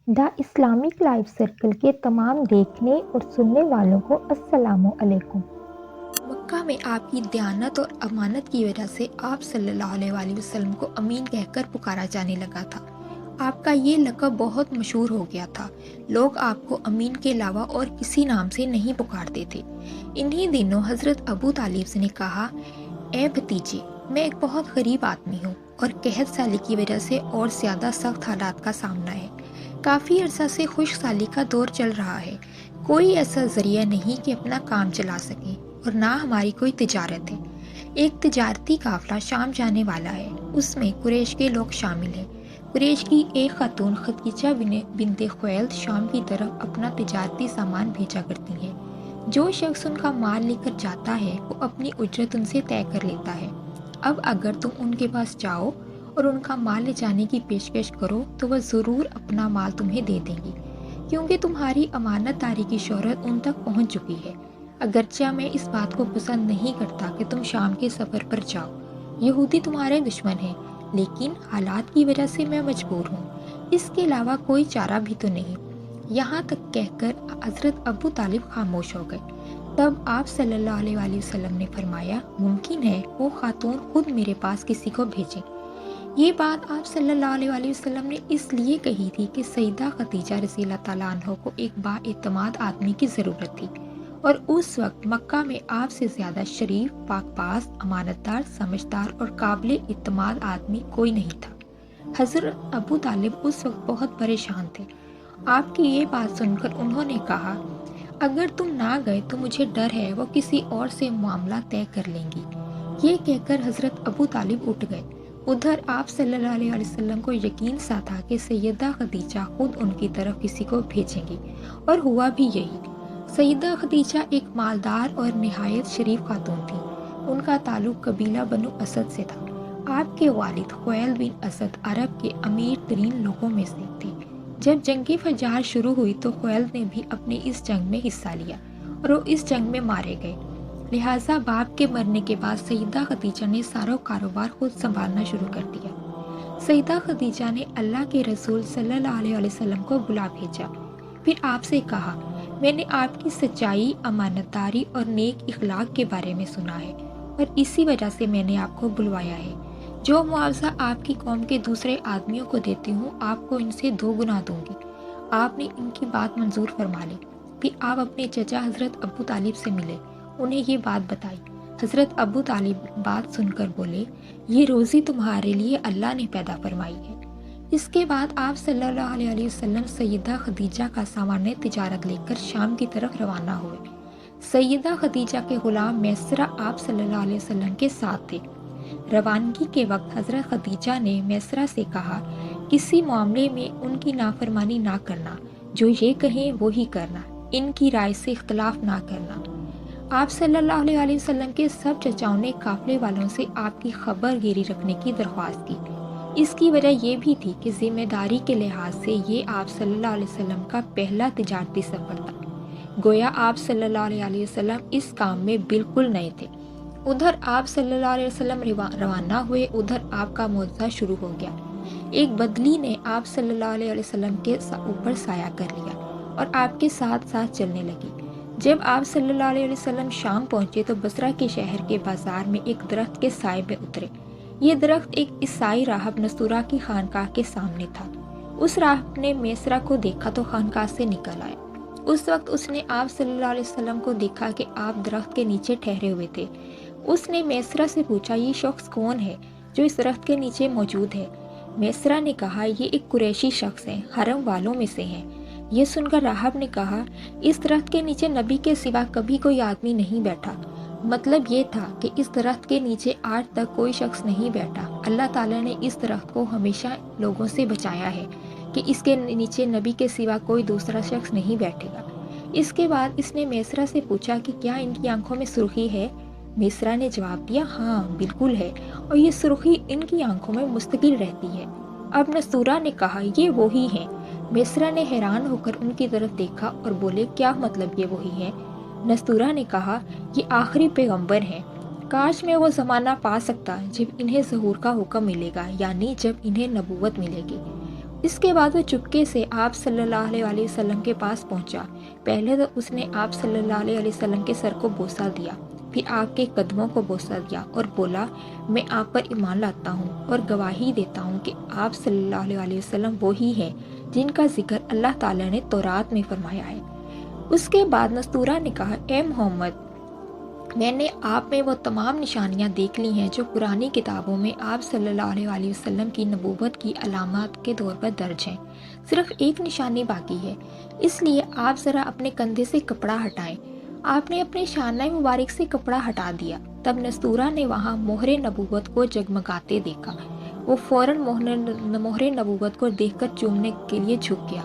The Islamic life circle کے تمام دیکھنے اور سننے والوں کو السلام علیکم۔ مکہ میں آپ کی دیانت اور امانت کی وجہ سے آپ صلی اللہ علیہ وآلہ وسلم کو امین کہہ کر پکارا جانے لگا تھا۔ آپ کا یہ لقب بہت مشہور ہو گیا تھا۔ لوگ آپ کو امین کے علاوہ اور کسی نام سے نہیں پکارتے تھے۔ انہی دنوں حضرت ابو طالب سے نے کہا، اے بھتیجے، میں ایک بہت غریب آدمی ہوں اور قحط سالی کی وجہ سے اور زیادہ سخت حالات کا سامنا ہے۔ کافی عرصہ سے خشک سالی کا دور چل رہا ہے۔ کوئی ایسا ذریعہ نہیں کہ اپنا کام چلا سکے اور نہ ہماری کوئی تجارت ہے۔ ایک تجارتی قافلہ شام جانے والا ہے، اس میں قریش کے لوگ شامل ہیں۔ قریش کی ایک خاتون خدیجہ بنت خویلد شام کی طرف اپنا تجارتی سامان بھیجا کرتی ہیں۔ جو شخص ان کا مال لے کر جاتا ہے وہ اپنی اجرت ان سے طے کر لیتا ہے۔ اب اگر تم ان کے پاس جاؤ اور ان کا مال لے جانے کی پیشکش کرو تو وہ ضرور اپنا مال تمہیں دے دیں گی، کیونکہ تمہاری امانت داری کی شہرت ان تک پہنچ چکی ہے۔ اگرچہ میں اس بات کو پسند نہیں کرتا کہ تم شام کے سفر پر جاؤ، یہودی تمہارے دشمن ہیں، لیکن حالات کی وجہ سے میں مجبور ہوں، اس کے علاوہ کوئی چارہ بھی تو نہیں۔ یہاں تک کہہ کر حضرت ابو طالب خاموش ہو گئے۔ تب آپ صلی اللہ علیہ وآلہ وسلم نے فرمایا، ممکن ہے وہ خاتون خود میرے پاس کسی کو بھیجیں۔ یہ بات آپ صلی اللہ علیہ وآلہ وسلم نے اس لیے کہی تھی کہ سیدہ خدیجہ رضی اللہ تعالیٰ عنہ کو ایک با اعتماد آدمی کی ضرورت تھی، اور اس وقت مکہ میں آپ سے زیادہ شریف، پاک باز، امانتدار، سمجھدار اور قابل اعتماد آدمی کوئی نہیں تھا۔ حضرت ابو طالب اس وقت بہت پریشان تھے۔ آپ کی یہ بات سن کر انہوں نے کہا، اگر تم نہ گئے تو مجھے ڈر ہے وہ کسی اور سے معاملہ طے کر لیں گی۔ یہ کہہ کر حضرت ابو طالب اٹھ گئے۔ ادھر آپ صلی اللہ علیہ وسلم کو یقین سا تھا کہ سیدہ خدیجہ خود ان کی طرف کسی کو بھیجیں گی، اور ہوا بھی یہی۔ سیدہ خدیجہ ایک مالدار اور نہایت شریف خاتون تھی۔ ان کا تعلق قبیلہ بنو اسد سے تھا۔ آپ کے والد خویل بن اسد عرب کے امیر ترین لوگوں میں سے تھے۔ جب جنگ فجار شروع ہوئی تو خویل نے بھی اپنی اس جنگ میں حصہ لیا اور وہ اس جنگ میں مارے گئے۔ لہٰذا باپ کے مرنے کے بعد سیدہ خدیجہ نے سارا کاروبار خود سنبھالنا شروع کر دیا۔ سیدہ خدیجہ نے اللہ کے رسول صلی اللہ علیہ وسلم کو بلا بھیجا، پھر آپ سے کہا، میں نے آپ کی سچائی، امانتداری اور نیک اخلاق کے بارے میں سنا ہے، اور اسی وجہ سے میں نے آپ کو بلوایا ہے۔ جو معاوضہ آپ کی قوم کے دوسرے آدمیوں کو دیتی ہوں، آپ کو ان سے 2 گنا دوں گی۔ آپ نے ان کی بات منظور فرما لی۔ پھر آپ اپنے چچا حضرت ابو طالب سے ملے، انہیں یہ بات بتائی۔ حضرت ابو طالب بات سن کر بولے، یہ روزی تمہارے لیے اللہ نے پیدا فرمائی ہے۔ اس کے بعد آپ صلی اللہ علیہ وسلم سیدہ خدیجہ کا سامان تجارت لے کر شام کی طرف روانہ ہوئے۔ سیدہ خدیجہ کے غلام میسرہ آپ صلی اللہ علیہ وسلم کے ساتھ تھے۔ روانگی کے وقت حضرت خدیجہ نے میسرہ سے کہا، کسی معاملے میں ان کی نافرمانی نہ کرنا، جو یہ کہیں وہی کرنا، ان کی رائے سے اختلاف نہ کرنا۔ آپ صلی اللہ علیہ وسلم کے سب چچاؤں نے قافلے والوں سے آپ کی خبر گیری رکھنے کی درخواست کی۔ اس کی وجہ یہ بھی تھی کہ ذمہ داری کے لحاظ سے یہ آپ صلی اللہ علیہ وسلم کا پہلا تجارتی سفر تھا۔ گویا آپ صلی اللہ علیہ وسلم اس کام میں بالکل نئے تھے۔ ادھر آپ صلی اللہ علیہ وسلم روانہ ہوئے، ادھر آپ کا معجزہ شروع ہو گیا۔ ایک بدلی نے آپ صلی اللہ علیہ وسلم کے اوپر سایہ کر لیا اور آپ کے ساتھ ساتھ چلنے لگی۔ جب آپ صلی اللہ علیہ وسلم شام پہنچے تو بصرہ کے شہر کے بازار میں ایک درخت کے سائے میں اترے۔ یہ درخت ایک عیسائی راہب نستورہ کی خانقاہ کے سامنے تھا۔ اس راہب نے میسرہ کو دیکھا تو خانقاہ سے نکل آئے۔ اس وقت اس نے آپ صلی اللہ علیہ وسلم کو دیکھا کہ آپ درخت کے نیچے ٹھہرے ہوئے تھے۔ اس نے میسرہ سے پوچھا، یہ شخص کون ہے جو اس درخت کے نیچے موجود ہے؟ میسرہ نے کہا، یہ ایک قریشی شخص ہے، حرم والوں میں سے ہیں۔ یہ سن کر راہب نے کہا، اس درخت کے نیچے نبی کے سوا کبھی کوئی آدمی نہیں بیٹھا۔ مطلب یہ تھا کہ اس درخت کے نیچے آج تک کوئی شخص نہیں بیٹھا۔ اللہ تعالیٰ نے اس درخت کو ہمیشہ لوگوں سے بچایا ہے کہ اس کے نیچے نبی کے سوا کوئی دوسرا شخص نہیں بیٹھے گا۔ اس کے بعد اس نے میسرہ سے پوچھا کہ کیا ان کی آنکھوں میں سرخی ہے؟ میسرہ نے جواب دیا، ہاں بالکل ہے، اور یہ سرخی ان کی آنکھوں میں مستقل رہتی ہے۔ اب نستورہ نے کہا، یہ وہی ہیں۔ میسرہ نے حیران ہو کر ان کی طرف دیکھا اور بولے، کیا مطلب یہ وہی ہیں؟ نستورہ نے کہا، یہ آخری پیغمبر ہیں۔ کاش میں وہ زمانہ پا سکتا جب انہیں ظہور کا حکم ملے گا، یعنی جب انہیں نبوت ملے گی۔ اس کے بعد وہ چپکے سے آپ صلی اللہ علیہ وسلم کے پاس پہنچا۔ پہلے تو اس نے آپ صلی اللہ علیہ وسلم کے سر کو بوسہ دیا، پھر آپ کے قدموں کو بوسہ دیا اور بولا، میں آپ پر ایمان لاتا ہوں اور گواہی دیتا ہوں کہ آپ صلی اللہ علیہ وسلم وہی ہیں جن کا ذکر اللہ تعالیٰ نے تورات میں فرمایا ہے۔ اس کے بعد نستورہ نے کہا، اے محمد، میں نے آپ میں وہ تمام نشانیاں دیکھ لی ہیں جو پرانی کتابوں میں آپ صلی اللہ علیہ وسلم کی نبوت کی علامات کے طور پر درج ہیں۔ صرف ایک نشانی باقی ہے، اس لیے آپ ذرا اپنے کندھے سے کپڑا ہٹائیں۔ آپ نے اپنے شانہ مبارک سے کپڑا ہٹا دیا۔ تب نستورہ نے وہاں مہر نبوت کو جگمگاتے دیکھا۔ وہ فوراً مہر نبوت کو دیکھ کر چومنے کے لیے جھک گیا،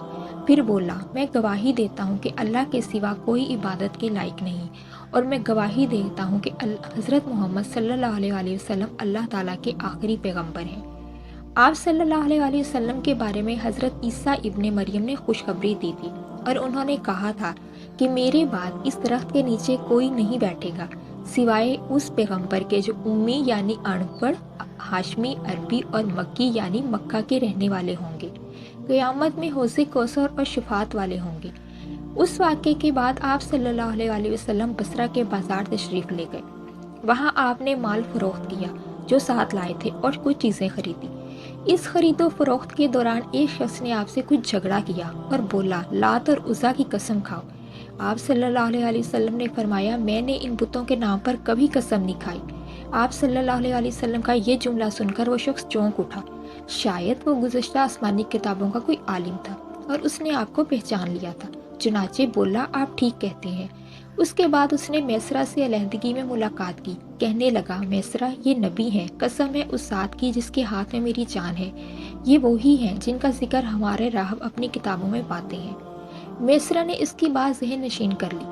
پھر بولا، میں گواہی دیتا ہوں کہ اللہ کے سوا کوئی عبادت کے لائق نہیں، اور میں گواہی دیتا ہوں کہ حضرت محمد صلی اللہ علیہ وسلم اللہ تعالیٰ کے آخری پیغمبر ہیں۔ آپ صلی اللہ علیہ وسلم کے بارے میں حضرت عیسیٰ ابن مریم نے خوشخبری دی تھی، اور انہوں نے کہا تھا کہ میرے بعد اس درخت کے نیچے کوئی نہیں بیٹھے گا سوائے اس پیغمبر کے جو امی یعنی ان پڑھ، ہاشمی عربی اور مکی یعنی مکہ کے رہنے والے ہوں گے۔ قیامت میں حوض کوثر اور شفاعت والے ہوں گے۔ اس واقعے کے بعد آپ صلی اللہ علیہ وسلم بصرہ کے بازار تشریف لے گئے۔ وہاں آپ نے مال فروخت کیا جو ساتھ لائے تھے اور کچھ چیزیں خریدی۔ اس خرید و فروخت کے دوران ایک شخص نے آپ سے کچھ جھگڑا کیا اور بولا، لات اور عزا کی قسم کھاؤ۔ آپ صلی اللہ علیہ وسلم نے فرمایا، میں نے ان بتوں کے نام پر کبھی قسم نہیں کھائی۔ آپ صلی اللہ علیہ وسلم کا یہ جملہ سن کر وہ شخص چونک اٹھا۔ شاید وہ گزشتہ آسمانی کتابوں کا کوئی عالم تھا اور اس نے آپ کو پہچان لیا تھا، چنانچہ بولا، آپ ٹھیک کہتے ہیں۔ اس کے بعد اس نے میسرہ سے علیحدگی میں ملاقات کی۔ کہنے لگا، میسرہ، یہ نبی ہیں، قسم ہے اس ذات کی جس کے ہاتھ میں میری جان ہے، یہ وہی ہیں جن کا ذکر ہمارے راہب اپنی کتابوں میں پاتے ہیں۔ میسرہ نے اس کی بات ذہن نشین کر لی۔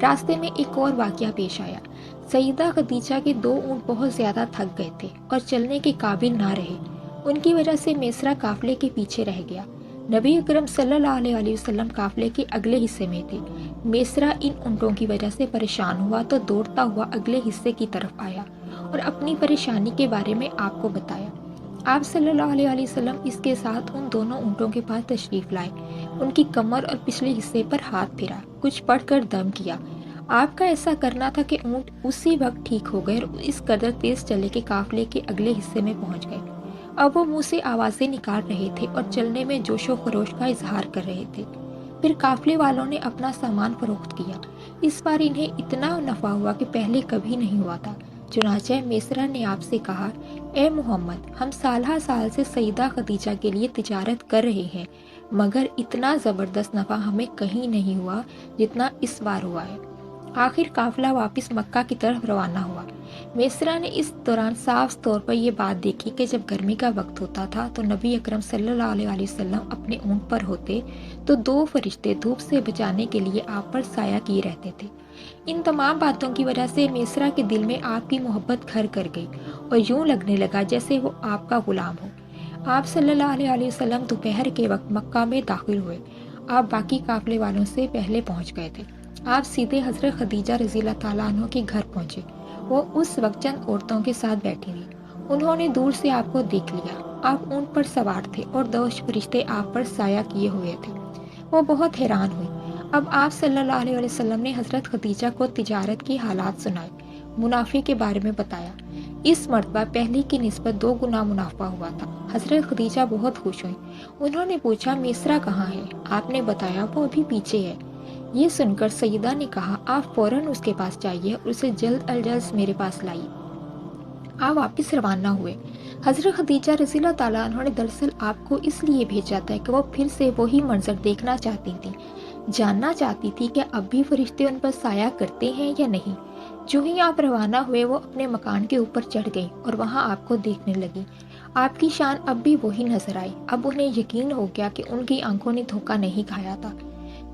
راستے میں ایک اور واقعہ پیش آیا۔ سیدہ خدیجہ کے 2 اونٹ بہت زیادہ تھک گئے تھے اور چلنے کے قابل نہ رہے۔ ان کی وجہ سے میسرہ قافلے کے پیچھے رہ گیا۔ نبی اکرم صلی اللہ علیہ وسلم قافلے کے اگلے حصے میں تھے۔ میسرہ ان اونٹوں کی وجہ سے پریشان ہوا تو دوڑتا ہوا اگلے حصے کی طرف آیا اور اپنی پریشانی کے بارے میں آپ کو بتایا۔ آپ صلی اللہ علیہ وسلم اس کے ساتھ ان دونوں اونٹوں کے پاس تشریف لائے، ان کی کمر اور پچھلے حصے پر ہاتھ پھیرا، کچھ پڑھ کر دم کیا۔ آپ کا ایسا کرنا تھا کہ اونٹ اسی وقت ٹھیک ہو گئے اور اس قدر تیز چلے کہ قافلے کے اگلے حصے میں پہنچ گئے۔ اب وہ منہ سے آوازیں نکال رہے تھے اور چلنے میں جوش و خروش کا اظہار کر رہے تھے۔ پھر قافلے والوں نے اپنا سامان فروخت کیا۔ اس بار انہیں اتنا نفع ہوا کہ پہلے کبھی نہیں ہوا تھا۔ چنانچہ میسرہ نے آپ سے کہا، اے محمد، ہم سالہ سال سے سیدہ خدیجہ کے لیے تجارت کر رہے ہیں، مگر اتنا زبردست نفع ہمیں کہیں نہیں ہوا جتنا اس بار ہوا ہے۔ آخر قافلہ واپس مکہ کی طرف روانہ ہوا۔ میسرہ نے اس دوران صاف طور پر یہ بات دیکھی کہ جب گرمی کا وقت ہوتا تھا تو نبی اکرم صلی اللہ علیہ وسلم اپنے اونٹ پر ہوتے تو 2 فرشتے دھوپ سے بچانے کے لیے آپ پر سایہ کیے رہتے تھے۔ ان تمام باتوں کی وجہ سے میسرہ کے دل میں آپ کی محبت گھر کر گئی اور یوں لگنے لگا جیسے وہ آپ کا غلام ہو۔ آپ صلی اللہ علیہ وسلم دوپہر کے وقت مکہ میں داخل ہوئے۔ آپ باقی قافلے والوں سے پہلے پہنچ گئے تھے۔ آپ سیدھے حضرت خدیجہ رضی اللہ تعالیٰ عنہ کے گھر پہنچے۔ وہ اس وقت چند عورتوں کے ساتھ بیٹھی ہوئی۔ انہوں نے دور سے آپ کو دیکھ لیا۔ آپ اونٹ پر سوار تھے اور 2 فرشتے آپ پر سایہ کیے ہوئے تھے۔ وہ بہت حیران ہوئی۔ اب آپ صلی اللہ علیہ وسلم نے حضرت خدیجہ کو تجارت کی حالات سنائے، منافع کے بارے میں بتایا۔ اس مرتبہ پہلی کی نسبت 2 گنا منافع ہوا تھا۔ حضرت خدیجہ بہت خوش ہوئیں۔ انہوں نے پوچھا، میسرہ کہاں ہے؟ آپ نے بتایا وہ ابھی پیچھے ہے۔ یہ سن کر سیدہ نے کہا، آپ فوراً اس کے پاس جائیے اور اسے جلد از جلد میرے پاس لائیے۔ آپ واپس روانہ ہوئے۔ حضرت خدیجہ رضی اللہ تعالیٰ عنہ نے دراصل آپ کو اس لیے بھیجا تھا کہ وہ پھر سے وہی منظر دیکھنا چاہتی تھی، جاننا چاہتی تھی کہ اب بھی فرشتے ان پر سایہ کرتے ہیں یا نہیں۔ جو ہی آپ روانہ ہوئے وہ اپنے مکان کے اوپر چڑھ گئی اور وہاں آپ کو دیکھنے لگی۔ آپ کی شان اب بھی وہی نظر آئی۔ اب انہیں یقین ہو گیا کہ ان کی آنکھوں نے دھوکہ نہیں کھایا تھا۔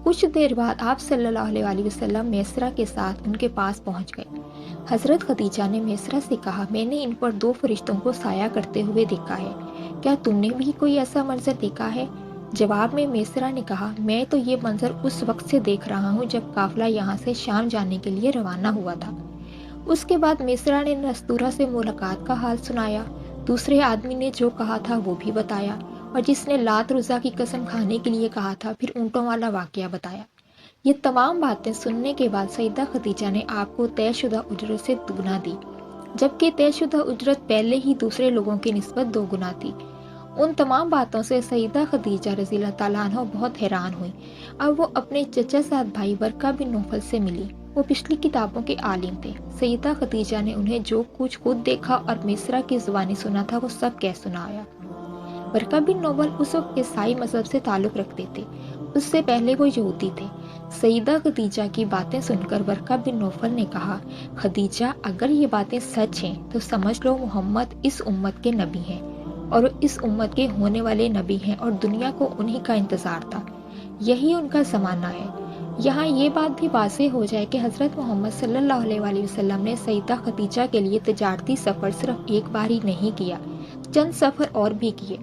کچھ دیر بعد آپ صلی اللہ علیہ وسلم میسرہ کے ساتھ ان کے پاس پہنچ گئے۔ حضرت خدیجہ نے میسرہ سے کہا، میں نے ان پر 2 فرشتوں کو سایہ کرتے ہوئے دیکھا ہے، کیا تم نے بھی کوئی ایسا منظر دیکھا ہے؟ جواب میں میسرہ نے کہا، میں تو یہ منظر اس وقت سے دیکھ رہا ہوں جب قافلہ یہاں سے شام جانے کے لیے روانہ ہوا تھا۔ اس کے بعد میسرہ نے نستورہ سے ملاقات کا حال سنایا۔ دوسرے آدمی نے جو کہا تھا وہ بھی بتایا۔ اور جس نے لات روزہ کی قسم کھانے کے لیے کہا تھا، پھر اونٹوں والا واقعہ بتایا۔ یہ تمام باتیں سننے کے بعد سیدہ خدیجہ نے آپ کو طے شدہ اجرت سے دگنا دی، جبکہ طے شدہ اجرت پہلے ہی دوسرے لوگوں کی نسبت 2 گنا تھی۔ ان تمام باتوں سے سیدہ خدیجہ رضی اللہ تعالیٰ عنہ بہت حیران ہوئی۔ اب وہ اپنے چچا زاد بھائی ورقہ بن نوفل سے ملی۔ وہ پچھلی کتابوں کے عالم تھے۔ سیدہ خدیجہ نے انہیں جو کچھ خود دیکھا اور مصرع کی زبانی سنا تھا وہ سب کہہ سنایا۔ ورقہ بن نوفل اس وقت عیسائی مذہب سے تعلق رکھتے تھے، اس سے پہلے وہ یہودی تھے۔ سیدہ خدیجہ کی باتیں سن کر ورقہ بن نوفل نے کہا، خدیجہ اگر یہ باتیں سچ ہیں تو سمجھ لو محمد اس امت کے نبی ہیں اور وہ اس امت کے ہونے والے نبی ہیں اور دنیا کو انہی کا انتظار تھا، یہی ان کا زمانہ ہے۔ یہاں یہ بات بھی واضح ہو جائے کہ حضرت محمد صلی اللہ علیہ وآلہ وسلم نے سیدہ خدیجہ کے لیے تجارتی سفر صرف ایک بار ہی نہیں کیا، چند سفر اور بھی کیے۔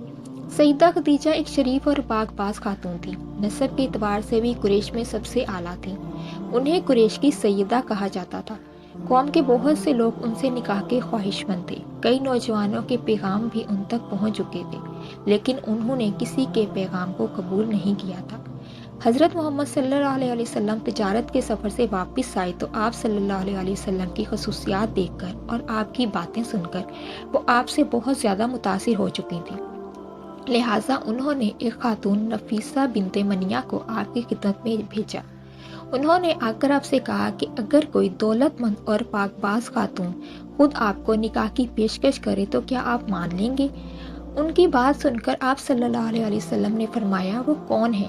سیدہ خدیجہ ایک شریف اور پاک باز خاتون تھی، نسب کے اعتبار سے بھی قریش میں سب سے اعلیٰ تھیں۔ انہیں قریش کی سیدہ کہا جاتا تھا۔ قوم کے بہت سے لوگ ان سے نکاح کے خواہش مند تھے، کئی نوجوانوں کے پیغام بھی ان تک پہنچ چکے تھے، لیکن انہوں نے کسی کے پیغام کو قبول نہیں کیا تھا۔ حضرت محمد صلی اللہ علیہ وسلم تجارت کے سفر سے واپس آئے تو آپ صلی اللہ علیہ وسلم کی خصوصیات دیکھ کر اور آپ کی باتیں سن کر وہ آپ سے بہت زیادہ متاثر ہو چکی تھیں، لہٰذا انہوں نے ایک خاتون نفیسہ بنت منیہ کو آپ کی خدمت میں بھیجا۔ انہوں نے آ کر آپ سے کہا کہ اگر کوئی دولت مند اور پاک باز خاتون خود آپ کو نکاح کی پیشکش کرے تو کیا آپ مان لیں گے؟ ان کی بات سن کر آپ صلی اللہ علیہ وسلم نے فرمایا، وہ کون ہے؟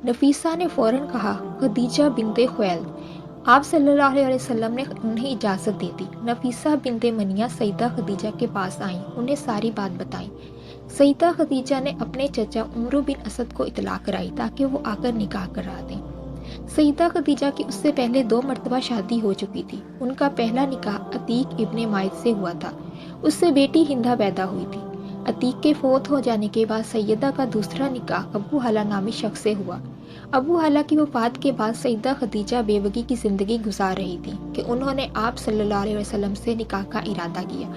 نفیسہ نے فوراً کہا، خدیجہ بنت خویلد۔ آپ صلی اللہ علیہ وسلم نے انہیں اجازت دے دی۔ نفیسہ بنت منیہ سیدہ خدیجہ کے پاس آئیں، انہیں ساری بات بتائی۔ سیدہ خدیجہ نے اپنے چچا عمرو بن اسد کو اطلاع کرائی تاکہ وہ آ کر نکاح کرا دیں۔ سیدہ خدیجہ کی اس سے پہلے 2 مرتبہ شادی ہو چکی تھی۔ ان کا پہلا نکاح عتیق ابن مائد سے ہوا تھا، اس سے بیٹی ہندہ پیدا ہوئی تھی۔ عتیق کے فوت ہو جانے کے بعد سیدہ کا دوسرا نکاح ابو حالہ نامی شخص سے ہوا۔ ابو حالہ کی وفات کے بعد سیدہ خدیجہ بیوگی کی زندگی گزار رہی تھی کہ انہوں نے آپ صلی اللہ علیہ وسلم سے نکاح کا ارادہ کیا۔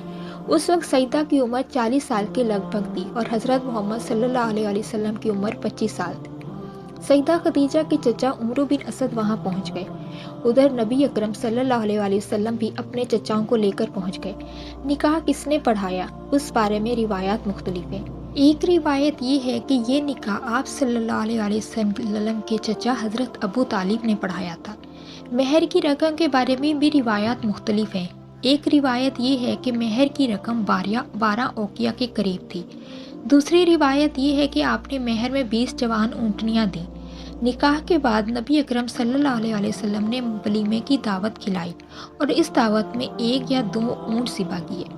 اس وقت سیدہ کی عمر 40 سال کے لگ بھگ تھی اور حضرت محمد صلی اللہ علیہ وسلم کی عمر 25 سال تھی۔ سیدہ خدیجہ کے چچا عمرو بن اسد وہاں پہنچ گئے۔ ادھر نبی اکرم صلی اللہ علیہ وسلم بھی اپنے چچاؤں کو لے کر پہنچ گئے۔ نکاح کس نے پڑھایا، اس بارے میں روایات مختلف ہیں۔ ایک روایت یہ ہے کہ یہ نکاح آپ صلی اللہ علیہ وسلم کے چچا حضرت ابو طالب نے پڑھایا تھا۔ مہر کی رقم کے بارے میں بھی روایات مختلف ہیں۔ ایک روایت یہ ہے کہ مہر کی رقم 12 اوقیہ کے قریب تھی۔ دوسری روایت یہ ہے کہ آپ نے مہر میں 20 جوان اونٹنیاں دیں۔ نکاح کے بعد نبی اکرم صلی اللہ علیہ وسلم نے ولیمے کی دعوت کھلائی اور اس دعوت میں 1 یا 2 اونٹ ذبح کیے۔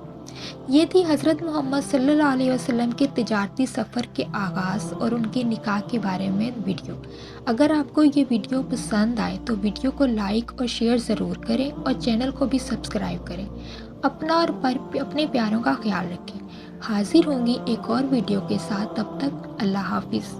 یہ تھی حضرت محمد صلی اللہ علیہ وسلم کے تجارتی سفر کے آغاز اور ان کے نکاح کے بارے میں ویڈیو۔ اگر آپ کو یہ ویڈیو پسند آئے تو ویڈیو کو لائک اور شیئر ضرور کریں اور چینل کو بھی سبسکرائب کریں۔ اپنا اور اپنے پیاروں کا خیال رکھیں۔ حاضر ہوں گی ایک اور ویڈیو کے ساتھ، تب تک اللہ حافظ۔